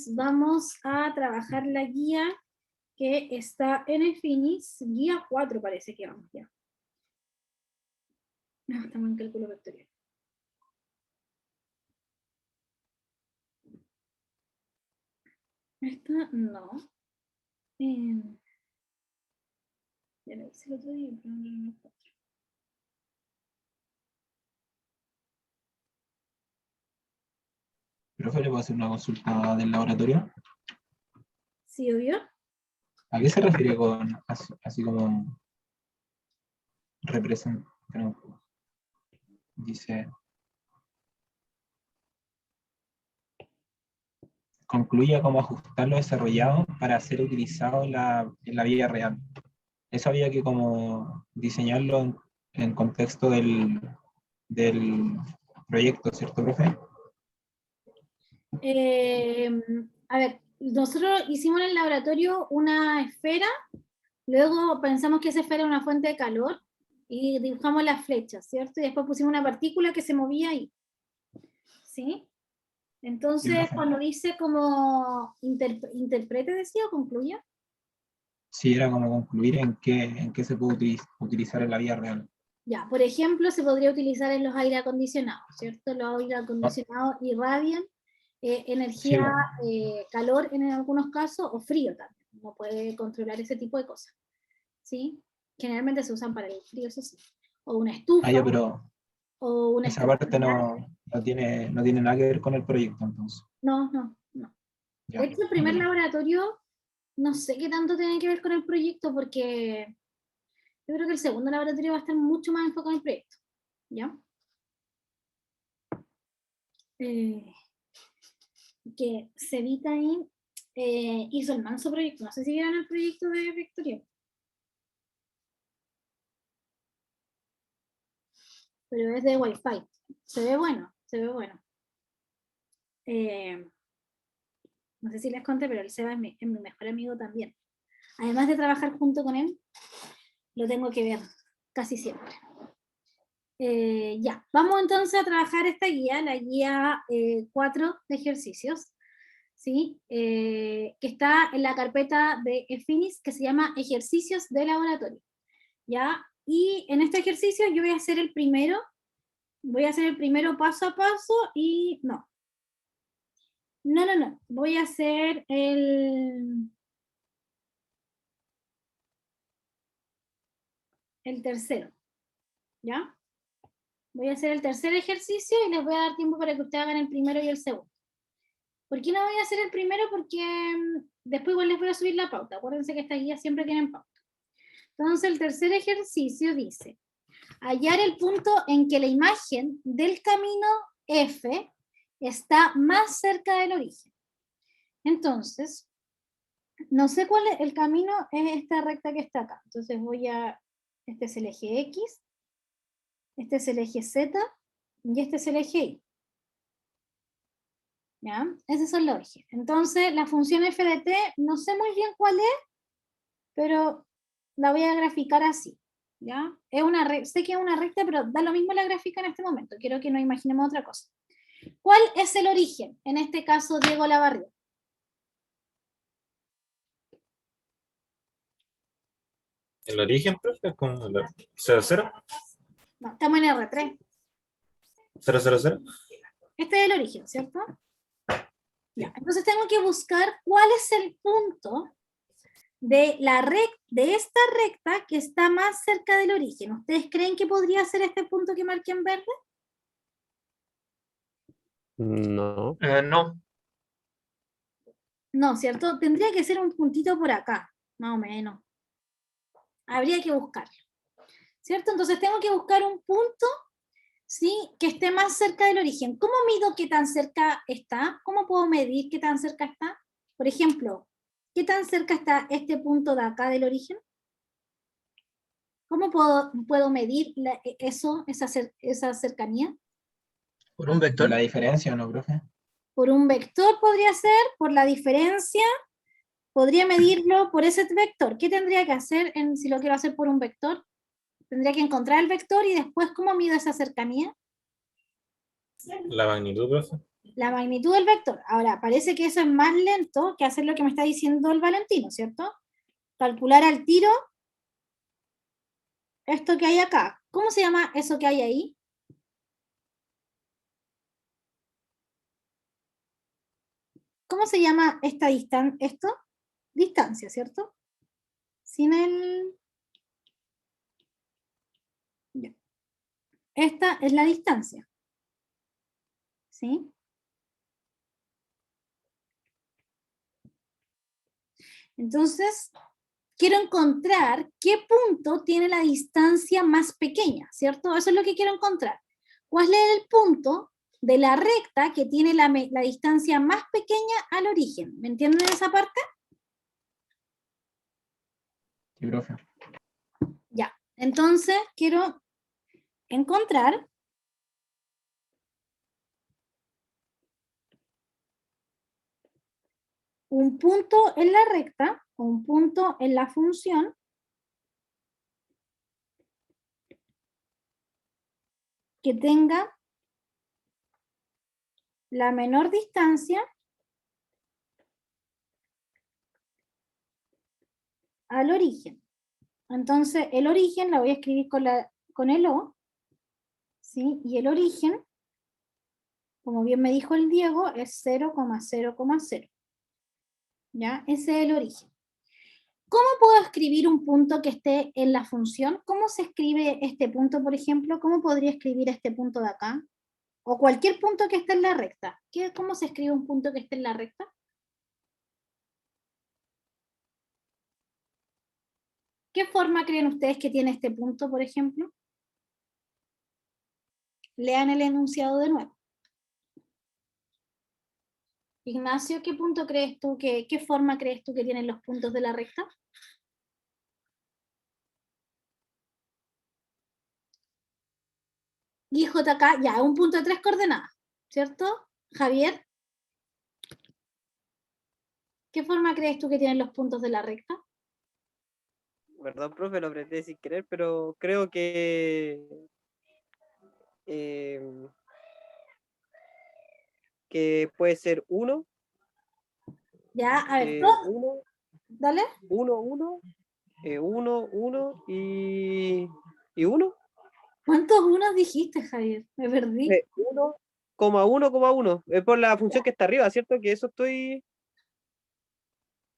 Entonces vamos a trabajar la guía que está en el Finis, guía 4 parece que vamos ya. No, estamos en cálculo vectorial. Esta no. Ya lo hice el otro día, pero no lo encuentro. ¿Profe, le puedo hacer una consulta del laboratorio? ¿Sí, obvio? ¿A qué se refiere con así como representa? No, dice, concluye cómo ajustar lo desarrollado para ser utilizado en la vida real. Eso había que como diseñarlo en contexto del proyecto, ¿cierto, profe? A ver, nosotros hicimos en el laboratorio una esfera, luego pensamos que esa esfera era una fuente de calor y dibujamos las flechas, ¿cierto? Y después pusimos una partícula que se movía ahí, ¿sí? Entonces, Sí, cuando dice como interprete, decía, o concluya. sí, era como concluir en qué se puede utilizar en la vida real. Ya, por ejemplo, se podría utilizar en los aire acondicionados, ¿cierto? Los aire acondicionados irradian Sí, energía, calor en algunos casos, o frío también. Uno puede controlar ese tipo de cosas, ¿sí? Generalmente se usan para el frío, eso sí. O una estufa, ya, pero o una esa estufa. parte no tiene nada que ver con el proyecto, entonces. No, no, no. De Ya, hecho, el no, primer laboratorio, no sé qué tanto tiene que ver con el proyecto, porque yo creo que el segundo laboratorio va a estar mucho más enfocado en el proyecto, ¿ya? Que se evita ahí, hizo el manso proyecto, no sé si vieron el proyecto de Victoria, pero es de Wi-Fi, se ve bueno, se ve bueno. No sé si les conté, pero el Seba es mi mejor amigo también. Además de trabajar junto con él, lo tengo que ver casi siempre. Ya, vamos entonces a trabajar esta guía, la guía 4 de ejercicios, ¿sí? Que está en la carpeta de Finis, que se llama ejercicios de laboratorio, ¿ya? Y en este ejercicio yo voy a hacer el primero paso a paso y no, voy a hacer el tercero, ¿ya? Voy a hacer el tercer ejercicio y les voy a dar tiempo para que ustedes hagan el primero y el segundo. ¿Por qué no voy a hacer el primero? Porque después igual les voy a subir la pauta. Acuérdense que estas guías siempre tienen pauta. Entonces el tercer ejercicio dice, hallar el punto en que la imagen del camino F está más cerca del origen. Entonces, no sé cuál es el camino, es esta recta que está acá. Entonces este es el eje X, este es el eje Z y este es el eje Y. ¿Ya? Esos son los ejes. Entonces, la función f de t, no sé muy bien cuál es, pero la voy a graficar así. ¿Ya? Sé que es una recta, pero da lo mismo la gráfica en este momento. Quiero que nos imaginemos otra cosa. ¿Cuál es el origen? En este caso, Diego Lavarría. ¿El origen, profe? ¿Es como 00? No, estamos en R3. 000. Este es el origen, ¿cierto? Ya, entonces tengo que buscar cuál es el punto de esta recta que está más cerca del origen. ¿Ustedes creen que podría ser este punto que marqué en verde? No. No. No, ¿cierto? Tendría que ser un puntito por acá, más o menos. Habría que buscarlo, ¿cierto? Entonces tengo que buscar un punto, ¿sí?, que esté más cerca del origen. ¿Cómo mido qué tan cerca está? ¿Cómo puedo medir qué tan cerca está? Por ejemplo, ¿qué tan cerca está este punto de acá del origen? ¿Cómo puedo medir esa cercanía? Por un vector. ¿La diferencia, no, profe? Por un vector podría ser, por la diferencia, podría medirlo por ese vector. ¿Qué tendría que hacer si lo quiero hacer por un vector? Tendría que encontrar el vector y después, ¿cómo mido esa cercanía? La magnitud, profe. La magnitud del vector. Ahora, parece que eso es más lento que hacer lo que me está diciendo el Valentino, ¿cierto? Calcular al tiro esto que hay acá. ¿Cómo se llama eso que hay ahí? ¿Cómo se llama esta distancia? Esto, distancia, ¿cierto? Sin el... Ya. Esta es la distancia. ¿Sí? Entonces, quiero encontrar qué punto tiene la distancia más pequeña, ¿cierto? Eso es lo que quiero encontrar. ¿Cuál es el punto de la recta que tiene la distancia más pequeña al origen? ¿Me entienden esa parte? Sí, profe. Ya. Entonces, quiero encontrar un punto en la recta, un punto en la función, que tenga la menor distancia al origen. Entonces, el origen la voy a escribir con el O, ¿sí? Y el origen, como bien me dijo el Diego, es 0,0,0. ¿Ya? Ese es el origen. ¿Cómo puedo escribir un punto que esté en la función? ¿Cómo se escribe este punto, por ejemplo? ¿Cómo podría escribir este punto de acá? O cualquier punto que esté en la recta. ¿Cómo se escribe un punto que esté en la recta? ¿Qué forma creen ustedes que tiene este punto, por ejemplo? Lean el enunciado de nuevo. Ignacio, ¿qué punto crees tú qué forma crees tú que tienen los puntos de la recta? Y JK, ya, un punto de 3 coordenadas, ¿cierto? Javier, ¿qué forma crees tú que tienen los puntos de la recta? Perdón, profe, lo apreté sin querer, pero creo eh, que puede ser 1, Ya, a ver, 1, dale. 1, 1, 1, 1 y 1. ¿Cuántos unos dijiste, Javier? Me perdí. 1,1,1. Es por la función que está arriba, ¿cierto? Que eso estoy...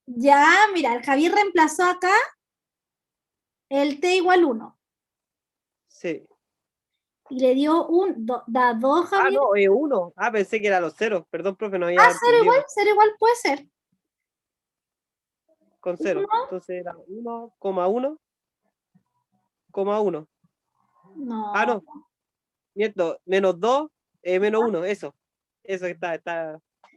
Ya, mira, el Javier reemplazó acá el t igual 1. Sí. Y le dio da 2, Ah, Javier. no, 1. Ah, pensé que era los ceros. Perdón, profe, no había Ah, 0 entendido. igual puede ser. Con 0. 1, Entonces era 1,1,1. Ah, no. no. Miento, menos 2, menos 1. Eso. Eso está.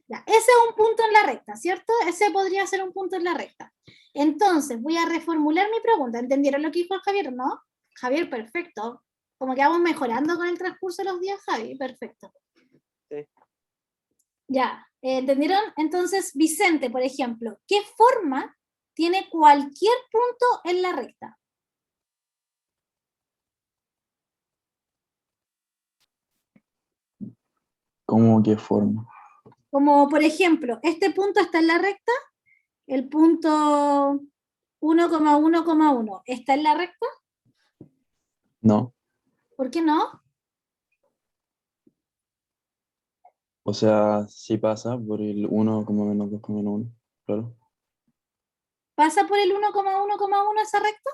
Ya, ese es un punto en la recta, ¿cierto? Ese podría ser un punto en la recta. Entonces, voy a reformular mi pregunta. ¿Entendieron lo que dijo el Javier? ¿No? Javier, perfecto. Como que vamos mejorando con el transcurso de los días, Javi, perfecto. Sí. Ya, ¿entendieron? Entonces, Vicente, por ejemplo, ¿qué forma tiene cualquier punto en la recta? ¿Cómo qué forma? Como, por ejemplo, este punto está en la recta, el punto 1,1,1 está en la recta, No. ¿por qué no? O sea, sí pasa por el 1, menos 2, menos 1. Claro. ¿Pasa por el 1,1,1 esa recta?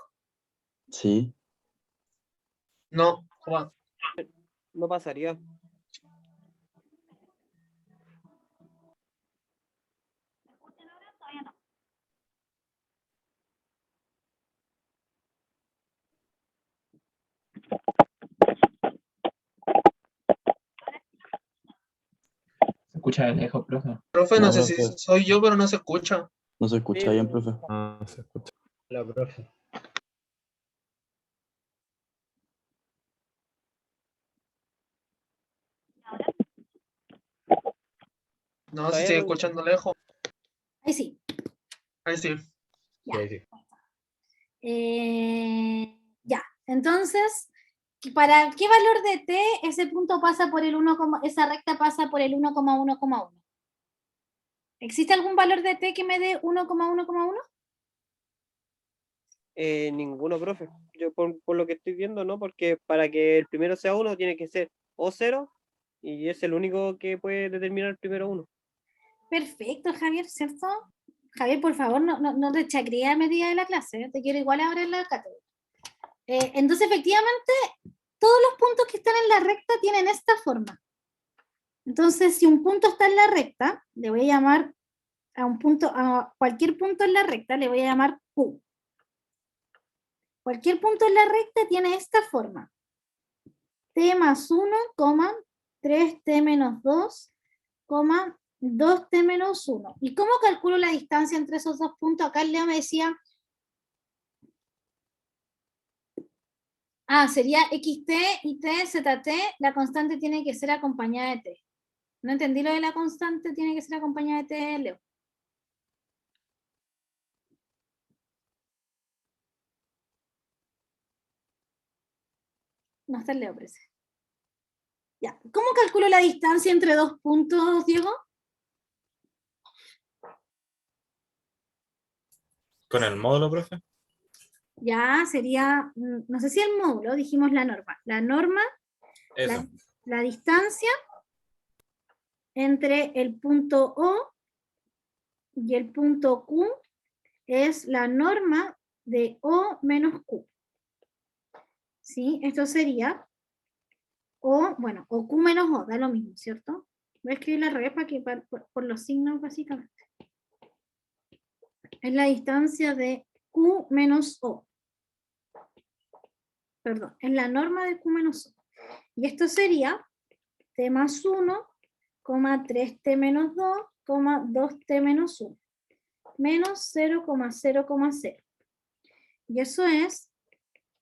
Sí. No, Juan. No pasaría. Se escucha de lejos, profe. Profe, No, no sé si profe. soy yo, pero no se escucha. No se escucha bien, profe. Ah, se escucha. La profe. No, se Todavía sigue no. escuchando lejos. Ahí sí. Ahí sí. Ya. Sí, sí. Ya, entonces, ¿Para qué valor de t ese punto pasa por el 1, esa recta pasa por el 1,1,1? ¿Existe algún valor de t que me dé 1,1,1? Ninguno, profe. Yo por lo que estoy viendo, ¿no? Porque para que el primero sea 1 tiene que ser o 0 y es el único que puede determinar el primero 1. Perfecto, Javier, ¿cierto? Javier, por favor, no te chacrees a medida de la clase, ¿eh? Te quiero igual ahora en la cátedra. Entonces, efectivamente, todos los puntos que están en la recta tienen esta forma. Entonces, si un punto está en la recta, le voy a llamar a cualquier punto en la recta, le voy a llamar Q. Cualquier punto en la recta tiene esta forma. T más 1, 3t menos 2, 2t menos 1. ¿Y cómo calculo la distancia entre esos dos puntos? Acá el Leo me decía, sería xt y t, zt, la constante tiene que ser acompañada de t. No entendí lo de la constante tiene que ser acompañada de t, Leo. No está el Leo, parece. Ya. ¿Cómo calculo la distancia entre dos puntos, Diego? ¿Con el módulo, profe? Ya sería, no sé si el módulo, dijimos la norma. La norma, Eso. la distancia entre el punto O y el punto Q es la norma de O menos Q. ¿Sí? Esto sería O, bueno, o Q menos O, da lo mismo, ¿cierto? Voy a escribir al revés para que, por los signos, básicamente. Es la distancia de Q menos O. Perdón, es la norma de Q menos O. Y esto sería t más 1, 3t menos 2, 2t menos 1, menos 0,0,0. Y eso es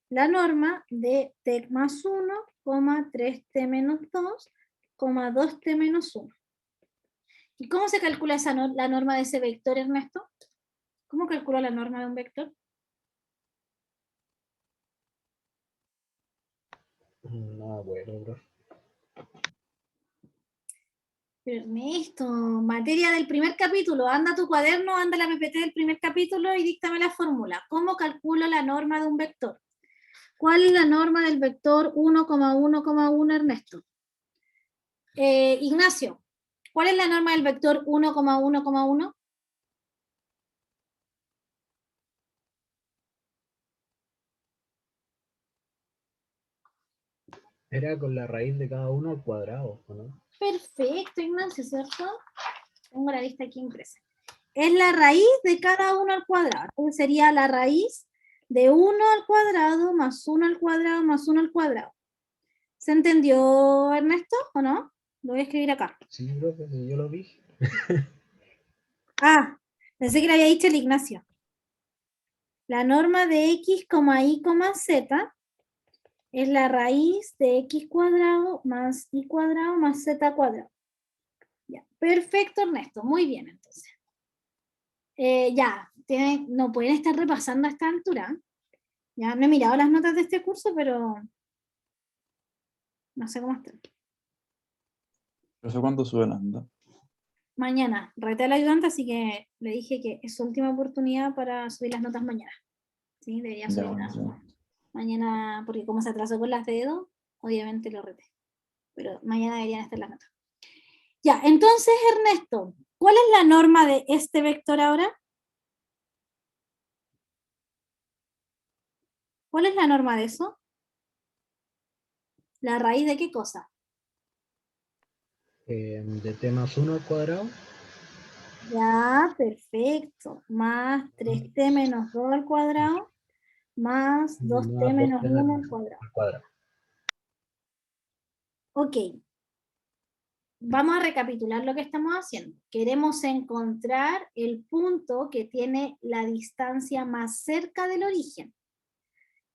la norma de t más 1, 3t menos 2, 2t menos 1. ¿Y cómo se calcula la norma de ese vector, Ernesto? ¿Cómo calculo la norma de un vector? No, bueno, bro. Ernesto, materia del primer capítulo, anda a tu cuaderno, anda la PPT del primer capítulo y díctame la fórmula. ¿Cómo calculo la norma de un vector? ¿Cuál es la norma del vector 1,1,1, Ernesto? Ignacio, ¿cuál es la norma del vector 1,1,1? Era con la raíz de cada uno al cuadrado, ¿o no? Perfecto, Ignacio, ¿cierto? Tengo la lista aquí impresa. Es la raíz de cada uno al cuadrado. Entonces sería la raíz de 1 al cuadrado más 1 al cuadrado más 1 al cuadrado. ¿Se entendió, Ernesto, o no? Lo voy a escribir acá. Sí, profe, sí, yo lo vi. Pensé que le había dicho el Ignacio. La norma de x, y, z es la raíz de x cuadrado más y cuadrado más z cuadrado. Ya, perfecto, Ernesto. Muy bien, entonces. Ya, no pueden estar repasando a esta altura. Ya no he mirado las notas de este curso, pero no sé cómo están. No sé cuándo suben anda. Mañana, reté al ayudante, así que le dije que es su última oportunidad para subir las notas mañana. ¿Sí? Debería Ya, subirlas bueno, sí. mañana, porque como se atrasó con las de dedo, obviamente lo reté. Pero mañana deberían estar las notas. Ya, entonces, Ernesto, ¿cuál es la norma de este vector ahora? ¿Cuál es la norma de eso? ¿La raíz de qué cosa? De t más 1 al cuadrado. Ya, perfecto. Más 3t menos 2 al cuadrado, más 2t Más menos 2t 1 al cuadrado. al cuadrado. Ok. Vamos a recapitular lo que estamos haciendo. Queremos encontrar el punto que tiene la distancia más cerca del origen.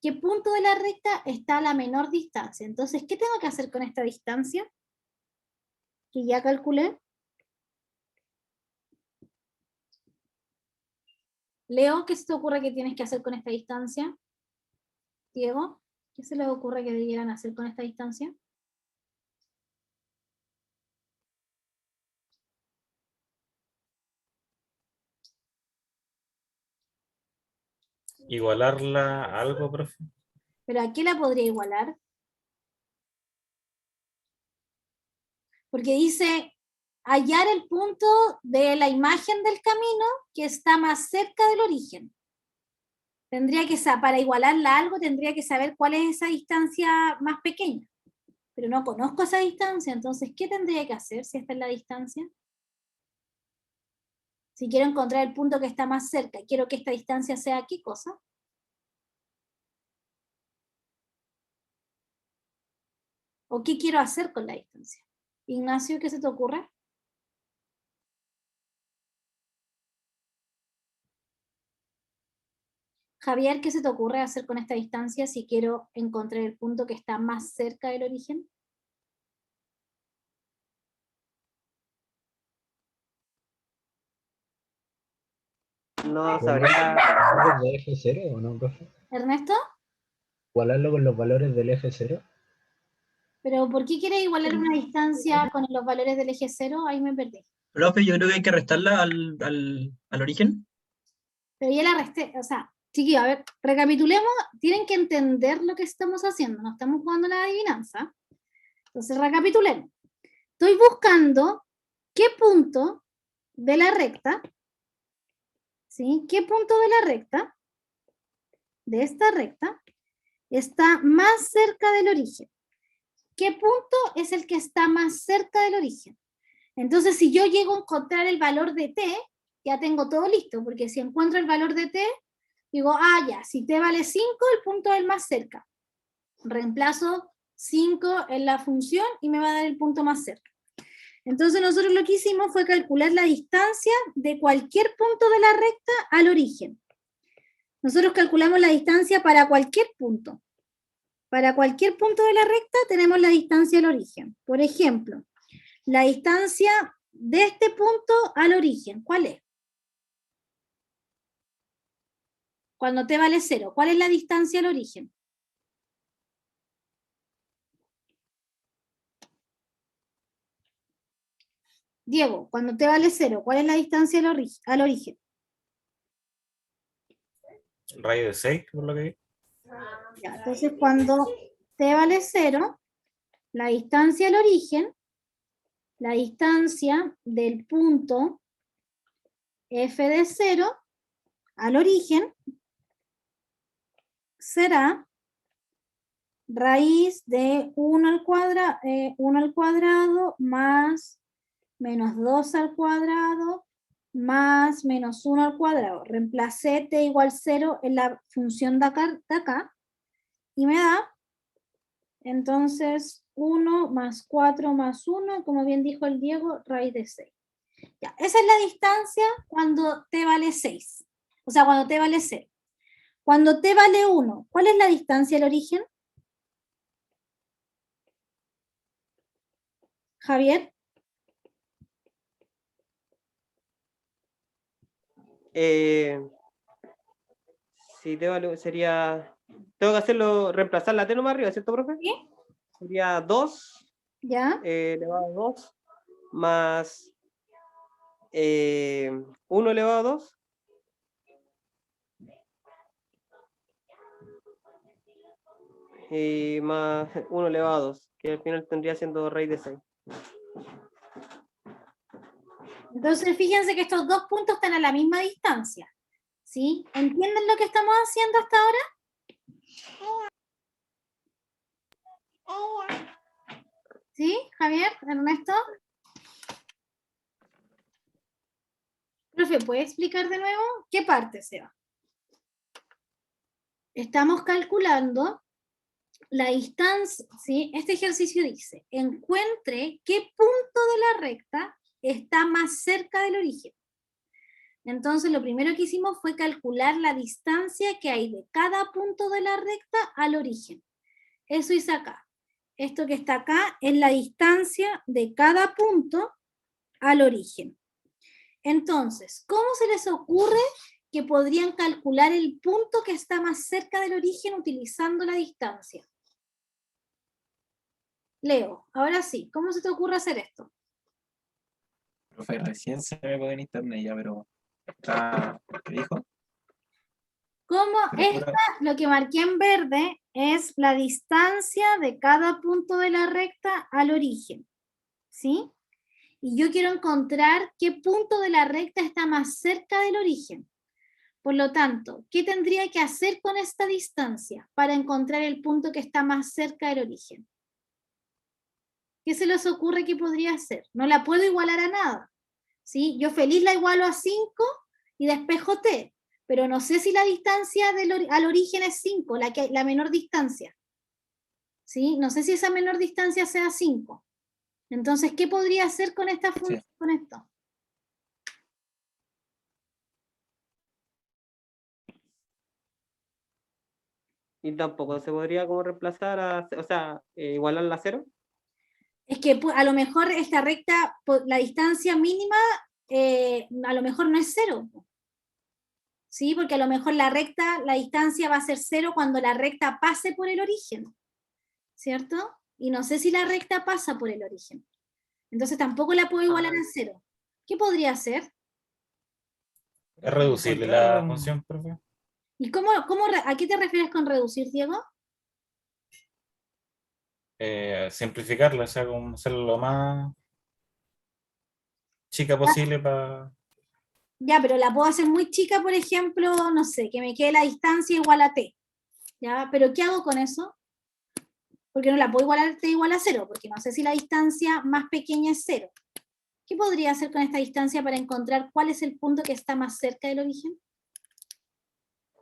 ¿Qué punto de la recta está a la menor distancia? Entonces, ¿qué tengo que hacer con esta distancia? Que ya calculé. Leo, ¿qué se te ocurre que tienes que hacer con esta distancia? Diego, ¿Qué se les ocurre que debieran hacer con esta distancia? Igualarla a algo, profe. ¿Pero a qué la podría igualar? Porque dice hallar el punto de la imagen del camino que está más cerca del origen. Tendría que para igualarla a algo, tendría que saber cuál es esa distancia más pequeña. Pero no conozco esa distancia, entonces, ¿qué tendría que hacer si esta es la distancia? Si quiero encontrar el punto que está más cerca, quiero que esta distancia sea ¿qué cosa? ¿O qué quiero hacer con la distancia? Ignacio, ¿qué se te ocurre? Javier, ¿qué se te ocurre hacer con esta distancia si quiero encontrar el punto que está más cerca del origen? No ¿Igualarlo con sabría. los valores de eje cero o no, profe? ¿Ernesto? ¿Igualarlo con los valores del eje cero? ¿Pero por qué quieres igualar una distancia con los valores del eje cero? Ahí me perdí. Profe, yo creo que hay que restarla al origen. Pero ya la resté, o sea, chiquillos, a ver, recapitulemos, tienen que entender lo que estamos haciendo, no estamos jugando a la adivinanza. Entonces, recapitulemos. Estoy buscando qué punto de la recta, ¿sí? ¿Qué punto de la recta, de esta recta, está más cerca del origen? ¿Qué punto es el que está más cerca del origen? Entonces, si yo llego a encontrar el valor de t, ya tengo todo listo, porque si encuentro el valor de t, digo, ya, si t vale 5, el punto es el más cerca. Reemplazo 5 en la función y me va a dar el punto más cerca. Entonces nosotros lo que hicimos fue calcular la distancia de cualquier punto de la recta al origen. Nosotros calculamos la distancia para cualquier punto. Para cualquier punto de la recta tenemos la distancia al origen. Por ejemplo, la distancia de este punto al origen, ¿cuál es? Cuando t vale 0, ¿cuál es la distancia al origen? Diego, cuando t vale 0, ¿cuál es la distancia al origen? Radio de 6, por lo que vi. Ya, entonces, cuando t vale 0, la distancia al origen, la distancia del punto f de 0 al origen será raíz de 1 al cuadrado más menos 2 al cuadrado más menos 1 al cuadrado. Reemplacé t igual 0 en la función de acá y me da, entonces, 1 más 4 más 1, como bien dijo el Diego, raíz de 6. Ya, esa es la distancia cuando t vale 6. O sea, cuando t vale 0. Cuando t vale 1, ¿cuál es la distancia al origen? Javier. Si te vale, sería. Tengo que hacerlo, reemplazar la T nomás arriba, ¿cierto, profe? ¿Sí? Sería 2 ¿Ya? elevado a 2 más 1 elevado a 2 y más 1 elevado a 2, que al final tendría siendo raíz de 6. Entonces, fíjense que estos dos puntos están a la misma distancia. ¿Sí? ¿Entienden lo que estamos haciendo hasta ahora? ¿Sí, Javier? ¿Ernesto? Profe, ¿puede explicar de nuevo? ¿Qué parte se va? Estamos calculando la distancia, ¿sí? Este ejercicio dice, encuentre qué punto de la recta está más cerca del origen. Entonces, lo primero que hicimos fue calcular la distancia que hay de cada punto de la recta al origen. Eso hice acá. Esto que está acá es la distancia de cada punto al origen. Entonces, ¿cómo se les ocurre que podrían calcular el punto que está más cerca del origen utilizando la distancia? Leo, ahora sí, ¿cómo se te ocurre hacer esto? Profe, recién se me pegó en internet ya, pero está, ¿qué dijo? ¿Cómo Pero esta, lo que marqué en verde, es la distancia de cada punto de la recta al origen? ¿Sí? Y yo quiero encontrar qué punto de la recta está más cerca del origen. Por lo tanto, ¿qué tendría que hacer con esta distancia para encontrar el punto que está más cerca del origen? ¿Qué se les ocurre que podría hacer? No la puedo igualar a nada. ¿Sí? Yo feliz la igualo a 5 y despejo t, pero no sé si la distancia al origen es 5, la menor distancia. ¿Sí? No sé si esa menor distancia sea 5. Entonces, ¿qué podría hacer con esta función, con esto? Y tampoco se podría como reemplazar o sea, igualarla a 0. Es que a lo mejor esta recta, la distancia mínima, a lo mejor no es 0. ¿Sí? Porque a lo mejor la recta, la distancia va a ser 0 cuando la recta pase por el origen, ¿cierto? Y no sé si la recta pasa por el origen. Entonces tampoco la puedo igualar a 0. ¿Qué podría hacer? Es reducible la función, profe. ¿Y a qué te refieres con reducir, Diego? Simplificarla, o sea, como hacerlo lo más chica posible para... Ya, pero la puedo hacer muy chica, por ejemplo, no sé, que me quede la distancia igual a t. ¿Ya? ¿Pero qué hago con eso? Porque no la puedo igualar t igual a 0, porque no sé si la distancia más pequeña es 0. ¿Qué podría hacer con esta distancia para encontrar cuál es el punto que está más cerca del origen?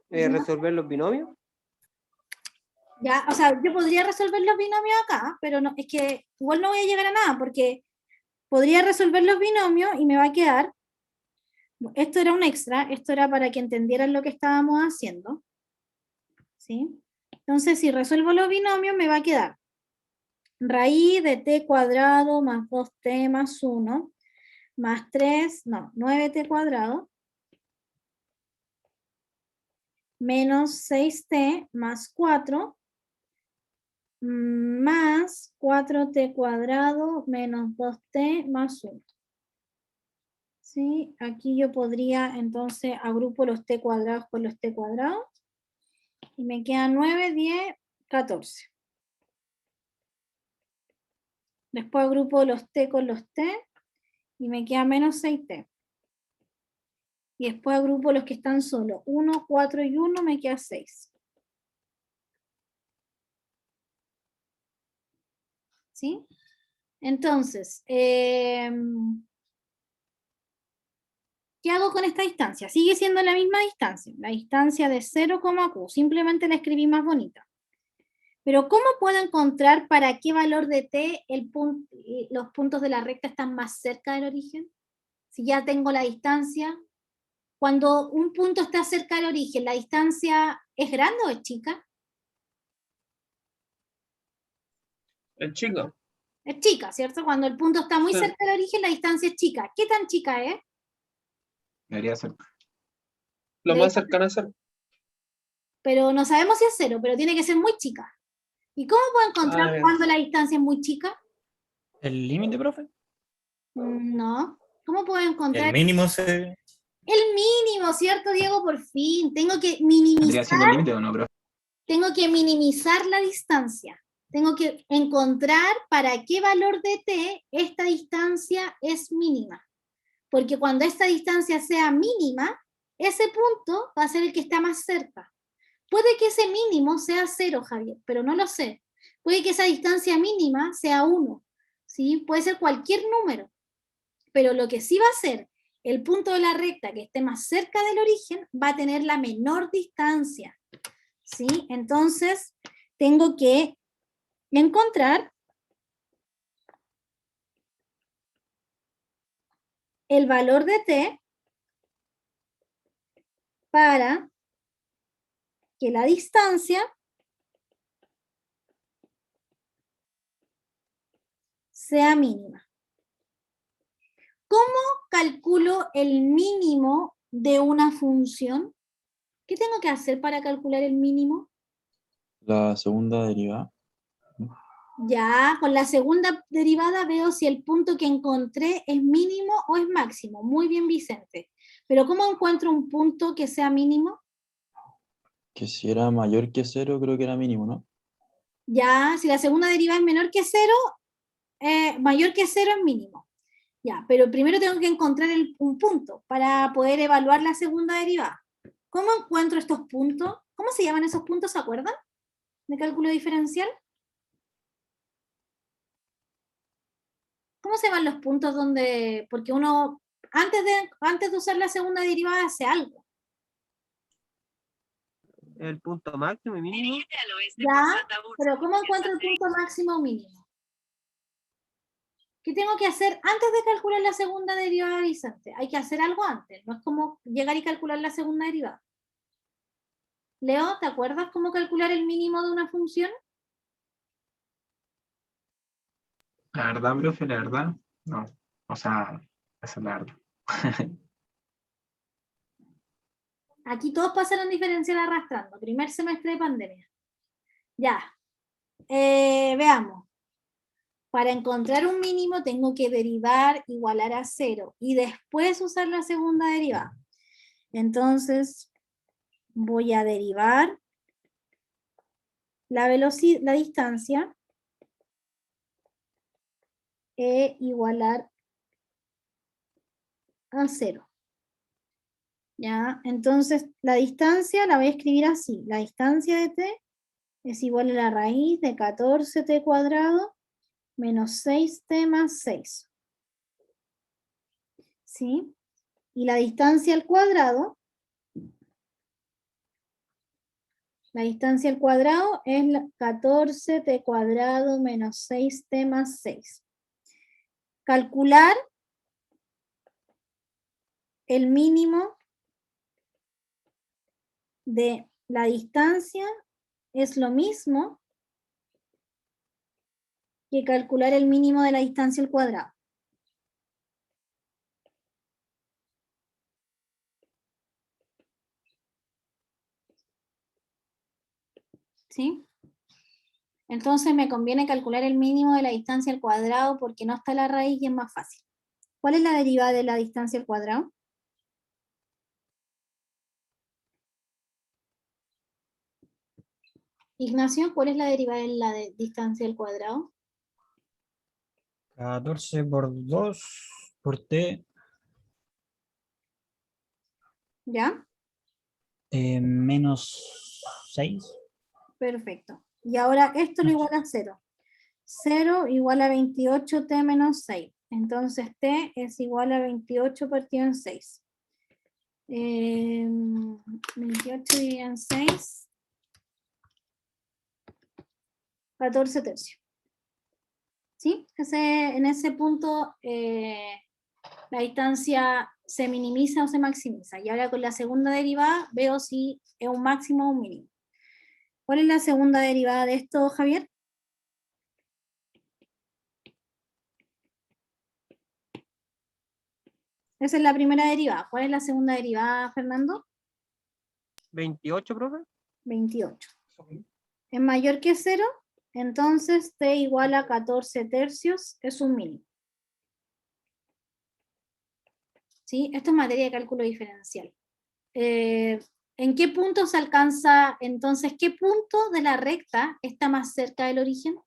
Resolver los binomios. Ya, o sea, yo podría resolver los binomios acá, pero no, es que igual no voy a llegar a nada, porque podría resolver los binomios y me va a quedar, esto era un extra, esto era para que entendieran lo que estábamos haciendo, ¿sí? Entonces, si resuelvo los binomios, me va a quedar raíz de t cuadrado más 2t más 1, más 9t cuadrado, menos 6t más 4, más 4t cuadrado menos 2t más 1. ¿Sí? Aquí yo podría, entonces, agrupo los t cuadrados con los t cuadrados, y me quedan 9, 10, 14. Después agrupo los t con los t, y me queda menos 6t. Y después agrupo los que están solos. 1, 4 y 1, me queda 6. ¿Sí? Entonces, ¿qué hago con esta distancia? Sigue siendo la misma distancia, la distancia de 0, q, simplemente la escribí más bonita. Pero ¿cómo puedo encontrar para qué valor de t los puntos de la recta están más cerca del origen? Si ya tengo la distancia, cuando un punto está cerca del origen, ¿la distancia es grande o es chica? Es chica. Es chica, ¿cierto? Cuando el punto está muy Sí. cerca del origen, la distancia es chica. ¿Qué tan chica es? Debería ser. Lo más cercano a 0. Pero no sabemos si es 0, pero tiene que ser muy chica. ¿Y cómo puedo encontrar bien. cuando la distancia es muy chica? ¿El límite, profe? No. ¿Cómo puedo encontrar El mínimo se... el mínimo, ¿cierto, Diego? Por fin. Tengo que ¿Vendría siendo el límite o no, profe? minimizar la distancia. Tengo que encontrar para qué valor de t esta distancia es mínima. Porque cuando esta distancia sea mínima, ese punto va a ser el que está más cerca. Puede que ese mínimo sea 0, Javier, pero no lo sé. Puede que esa distancia mínima sea 1, ¿sí? Puede ser cualquier número. Pero lo que sí va a ser el punto de la recta que esté más cerca del origen va a tener la menor distancia, ¿sí? Entonces, tengo que encontrar el valor de t para que la distancia sea mínima. ¿Cómo calculo el mínimo de una función, ¿qué tengo que hacer para calcular el mínimo? La segunda derivada. Ya, con la segunda derivada veo si el punto que encontré es mínimo o es máximo. Muy bien, Vicente. Pero ¿cómo encuentro un punto que sea mínimo? Que si era mayor que 0, creo que era mínimo, ¿no? Ya, si la segunda derivada es menor que 0, mayor que 0 es mínimo. Ya, pero primero tengo que encontrar un punto para poder evaluar la segunda derivada. ¿Cómo encuentro estos puntos? ¿Cómo se llaman esos puntos, se acuerdan? De cálculo diferencial. ¿Cómo se llaman los puntos donde, porque uno, antes de usar la segunda derivada hace algo? El punto máximo y mínimo. Ya, pero ¿cómo encuentro el punto máximo o mínimo? ¿Qué tengo que hacer antes de calcular la segunda derivada, Vicente? Hay que hacer algo antes, no es como llegar y calcular la segunda derivada. Leo, ¿te acuerdas cómo calcular el mínimo de una función? La verdad, profe, la verdad, no. O sea, esa es la verdad. Aquí todos pasaron diferencial arrastrando, primer semestre de pandemia. Ya, veamos. Para encontrar un mínimo tengo que derivar, igualar a 0 y después usar la segunda derivada. Entonces, voy a derivar la distancia e igualar a 0. ¿Ya? Entonces, la distancia la voy a escribir así. La distancia de t es igual a la raíz de 14t cuadrado menos 6t más 6. ¿Sí? Y la distancia al cuadrado, es 14t cuadrado menos 6t más 6. Calcular el mínimo de la distancia es lo mismo que calcular el mínimo de la distancia al cuadrado. ¿Sí? Entonces me conviene calcular el mínimo de la distancia al cuadrado porque no está la raíz y es más fácil. ¿Cuál es la derivada de la distancia al cuadrado? Ignacio, ¿cuál es la derivada de la distancia al cuadrado? 14 por 2 por t, ¿Ya? menos 6. Perfecto. Y ahora esto lo iguala a 0. 0 igual a 28t menos 6. Entonces t es igual a 28 partido en 6. 28 dividido en 6. 14 tercios. ¿Sí? En ese punto la distancia se minimiza o se maximiza. Y ahora con la segunda derivada veo si es un máximo o un mínimo. ¿Cuál es la segunda derivada de esto, Javier? Esa es la primera derivada. ¿Cuál es la segunda derivada, Fernando? 28, profe. 28. ¿Es mayor que 0? Entonces t igual a 14 tercios es un mínimo. ¿Sí? Esto es materia de cálculo diferencial. ¿En qué punto se alcanza, entonces, qué punto de la recta está más cerca del origen?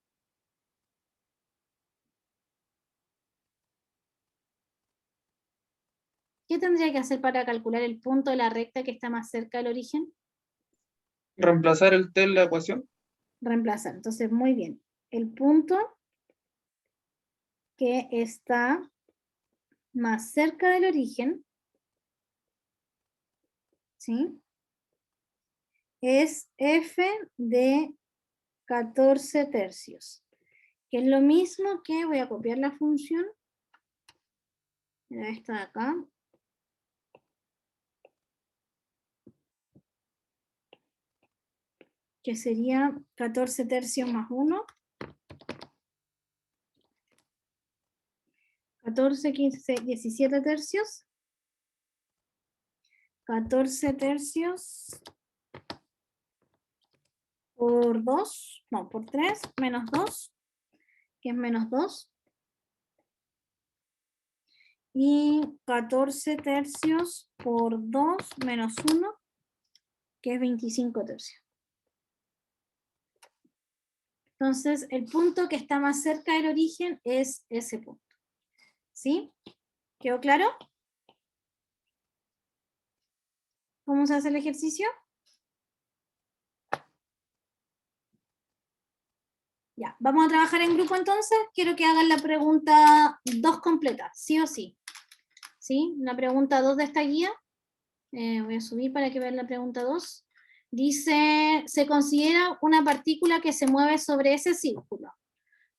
¿Qué tendría que hacer para calcular el punto de la recta que está más cerca del origen? Reemplazar el t en la ecuación. Reemplazar. Entonces, muy bien. El punto que está más cerca del origen, ¿sí? Es f de 14 tercios. Que es lo mismo que, voy a copiar la función, esta de acá, que sería 14 tercios más 1, 14, 15, 17 tercios, 14 tercios por 2, no, por 3, menos 2, que es menos 2. Y 14 tercios por 2 menos 1, que es 25 tercios. Entonces, el punto que está más cerca del origen es ese punto. ¿Sí? ¿Quedó claro? ¿Cómo se hace el ejercicio? Ya, vamos a trabajar en grupo entonces. Quiero que hagan la pregunta 2 completa, sí o sí. ¿Sí? La pregunta 2 de esta guía. Voy a subir para que vean la pregunta 2. Dice, se considera una partícula que se mueve sobre ese círculo.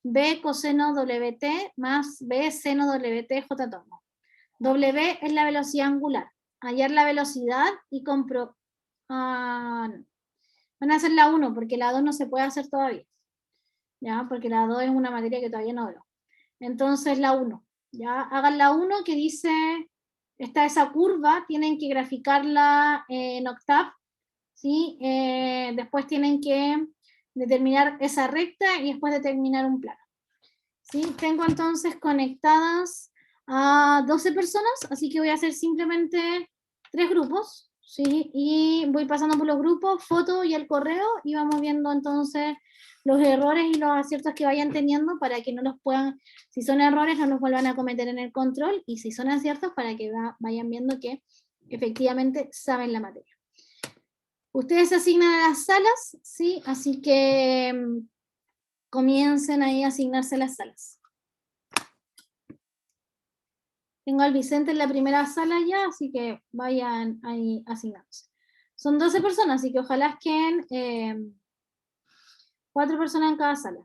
B coseno WT más B seno WT J tomo. W es la velocidad angular. Hallar la velocidad y compro... no. Van a hacer la 1 porque la 2 no se puede hacer todavía. ¿Ya? Porque la 2 es una materia que todavía no veo. Entonces la 1. ¿Ya? Hagan la 1 que dice, está esa curva, tienen que graficarla en Octave. ¿Sí? Después tienen que determinar esa recta y después determinar un plano. ¿Sí? Tengo entonces conectadas a 12 personas, así que voy a hacer simplemente 3 grupos, ¿sí? Y voy pasando por los grupos, foto y el correo, y vamos viendo entonces los errores y los aciertos que vayan teniendo para que no los puedan, si son errores, no los vuelvan a cometer en el control, y si son aciertos, para que vayan viendo que efectivamente saben la materia. Ustedes se asignan a las salas, ¿sí? Así que comiencen ahí a asignarse las salas. Tengo al Vicente en la primera sala ya, así que vayan ahí asignándose. Son 12 personas, así que ojalá queden 4 personas en cada sala.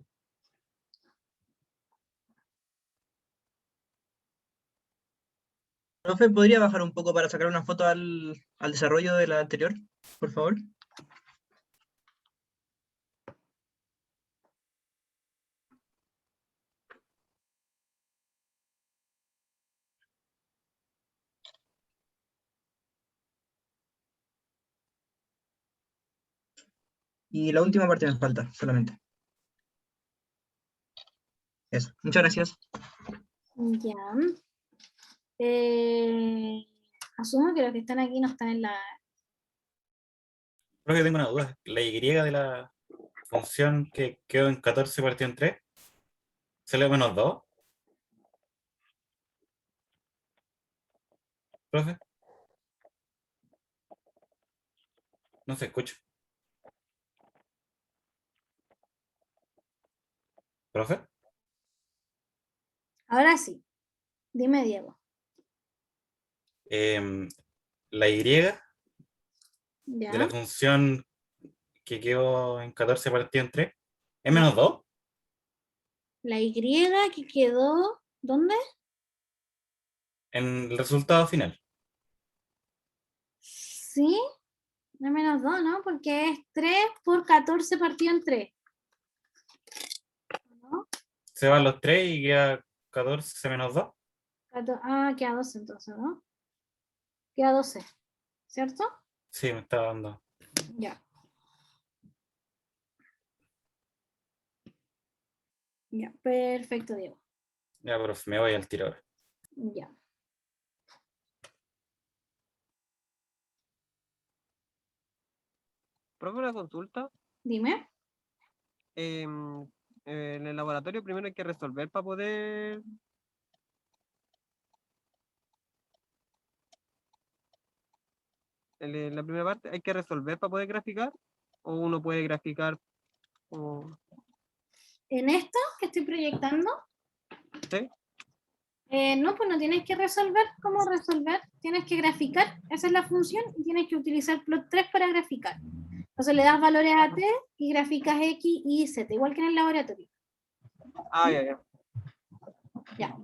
Profe, ¿podría bajar un poco para sacar una foto al desarrollo de la anterior, por favor? Y la última parte me falta, solamente. Eso, muchas gracias. Ya. Asumo que los que están aquí no están en la... Creo que tengo una duda. La Y de la función que quedó en 14 partido en 3, ¿sale menos 2? ¿Profe? No se escucha. ¿Profe? Ahora sí. Dime, Diego. La Y de ¿Ya? la función que quedó en 14 partido en 3, ¿es La, menos 2? la Y que quedó... ¿Dónde? En el resultado final. Sí. Es menos 2, ¿no? Porque es 3 por 14 partido en 3. ¿No? Se van los 3 y queda 14 menos 2. Queda 12 entonces, ¿no? Queda 12, ¿cierto? Sí, me está dando. Ya. Ya, perfecto, Diego. Ya, profe, me voy al tiro ahora. Ya. Profe, una consulta. Dime. En el laboratorio primero hay que resolver para poder... En la primera parte hay que resolver para poder graficar, o uno puede graficar o... En esto que estoy proyectando, ¿Sí? no, pues no tienes que resolver. ¿Cómo resolver? Tienes que graficar, esa es la función, y tienes que utilizar plot 3 para graficar. Entonces le das valores a t y graficas x y z, igual que en el laboratorio. Ah, ya, ya. Ya.